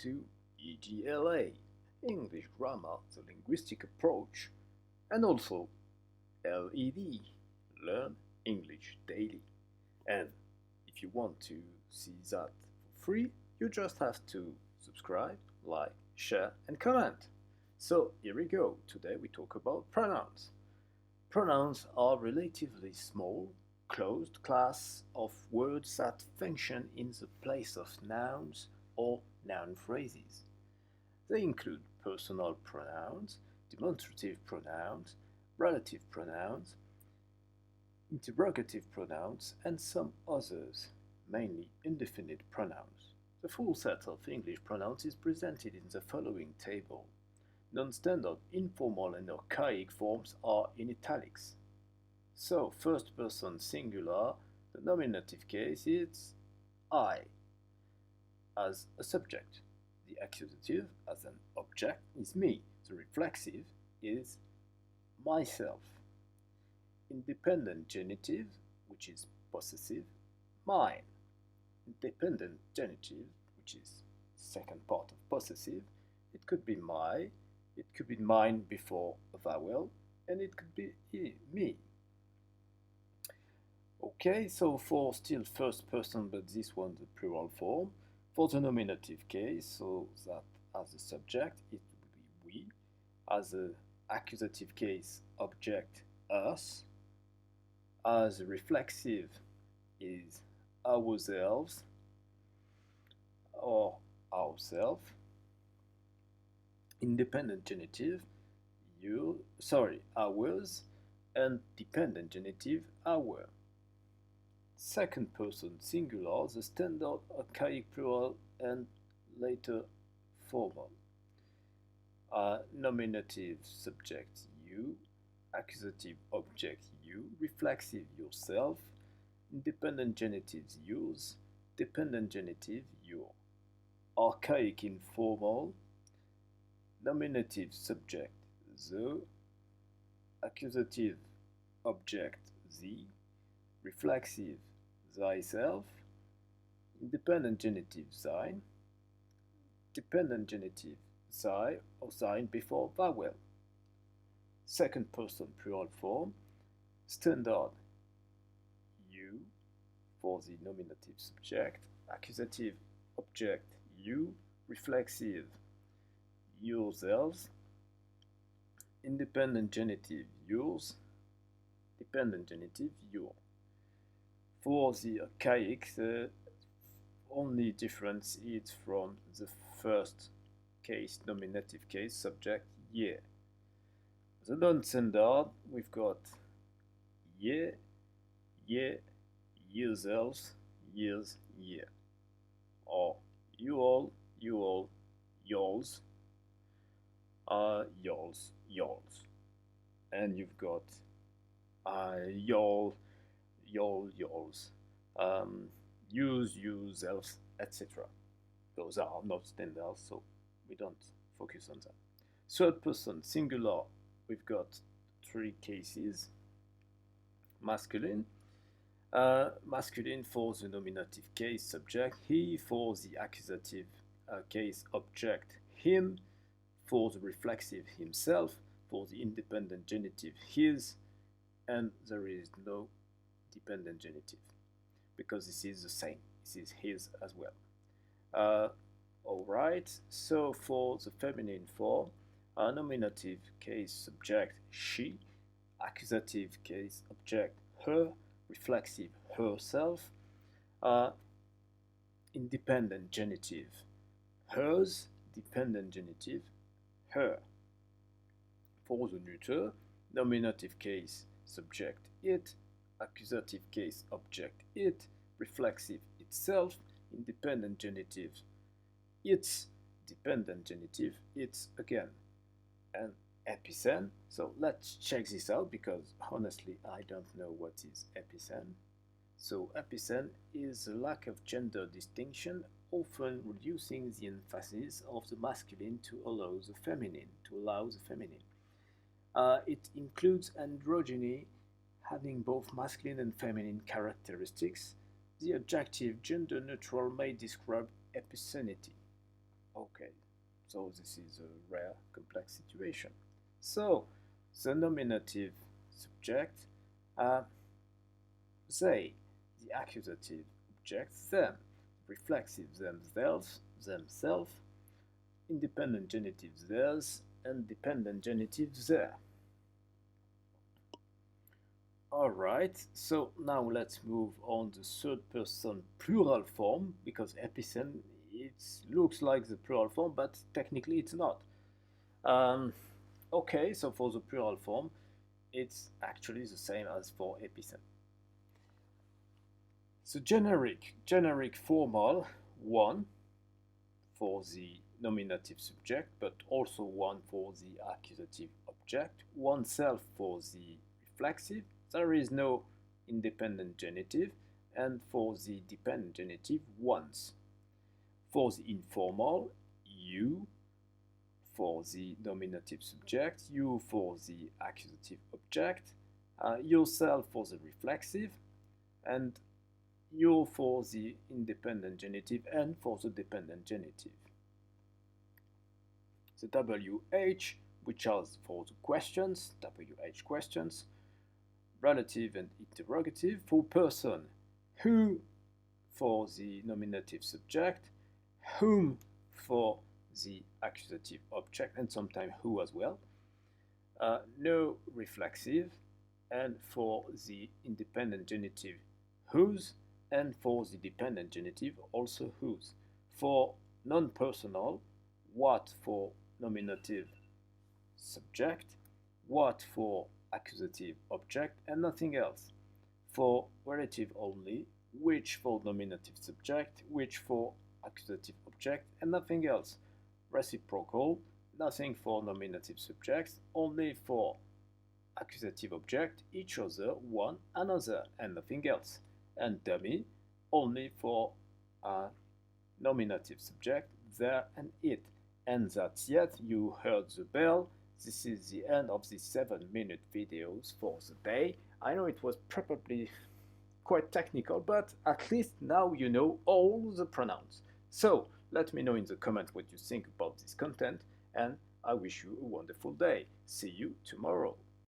to EGLA, English Grammar, the Linguistic Approach, and also LED, Learn English Daily. And if you want to see that for free, you just have to subscribe, like, share, and comment. So here we go. Today we talk about pronouns. Pronouns are relatively small, closed class of words that function in the place of nouns or noun phrases. They include personal pronouns, demonstrative pronouns, relative pronouns, interrogative pronouns, and some others, mainly indefinite pronouns. The full set of English pronouns is presented in the following table. Non-standard, informal, and archaic forms are in italics. So, first person singular, the nominative case is I as a subject. The accusative as an object is me. The reflexive is myself. Independent genitive, which is possessive, mine. Independent genitive, which is second part of possessive, it could be my, it could be mine before a vowel, and it could be me. Okay, so for still first person, but this one the plural form. For the nominative case, so that as a subject, it would be we. As a accusative case, object, us. As a reflexive is ourselves or ourself. Independent genitive, ours, and dependent genitive, our. Second person singular, the standard archaic plural and later formal. Nominative subject you, accusative object you, reflexive yourself, independent genitives yours, dependent genitive your. Archaic informal, nominative subject the, accusative object the, reflexive thyself, independent genitive thine, dependent genitive thy or thine before vowel. Second person plural form, standard you for the nominative subject, accusative object you, reflexive yourselves, independent genitive yours, dependent genitive your. For the archaic, the only difference is from the first case, nominative case, subject ye. The non-standard, we've got ye, yourselves, years, year. Or you all, yours, yours. And you've got yours, use, yourselves, etc. Those are not standards, so we don't focus on that. Third person singular, we've got three cases. Masculine, masculine for the nominative case subject, he for the accusative case object, him for the reflexive himself, for the independent genitive his, and there is no dependent genitive because this is the same. This is his as well. Alright, so for the feminine form, nominative case subject she, accusative case object her, reflexive herself, independent genitive hers, dependent genitive her. For the neuter, nominative case subject it, accusative case object it, reflexive itself, independent genitive its, dependent genitive its again, and epicene. So let's check this out because honestly I don't know what is epicene. So epicene is a lack of gender distinction, often reducing the emphasis of the masculine to allow the feminine. It includes androgyny, having both masculine and feminine characteristics. The adjective gender neutral may describe epicenity. Okay, so this is a rare, complex situation. So, the nominative subject, uh, they, the accusative object, them, reflexive themselves, independent genitives theirs, and dependent genitives there. Alright, so now let's move on to third person plural form because epicen it looks like the plural form, but technically it's not. Um, okay, so for the plural form, it's actually the same as for epicen. So generic formal one for the nominative subject, but also one for the accusative object, oneself for the reflexive. There is no independent genitive, and for the dependent genitive, once. For the informal, you for the nominative subject, you for the accusative object, yourself for the reflexive, and you for the independent genitive and for the dependent genitive. The WH, which are for the questions, WH questions, relative and interrogative for person, who for the nominative subject, whom for the accusative object, and sometimes who as well. No reflexive, and for the independent genitive, whose, and for the dependent genitive, also whose. For non-personal, what for nominative subject, what for accusative object, and nothing else. For relative only, which for nominative subject, which for accusative object, and nothing else. Reciprocal, nothing for nominative subjects, only for accusative object, each other, one another, and nothing else. And dummy, only for nominative subject, there and it. And that's it, you heard the bell. This is the end of the 7-minute videos for the day. I know it was probably quite technical, but at least now you know all the pronouns. So let me know in the comments what you think about this content, and I wish you a wonderful day. See you tomorrow.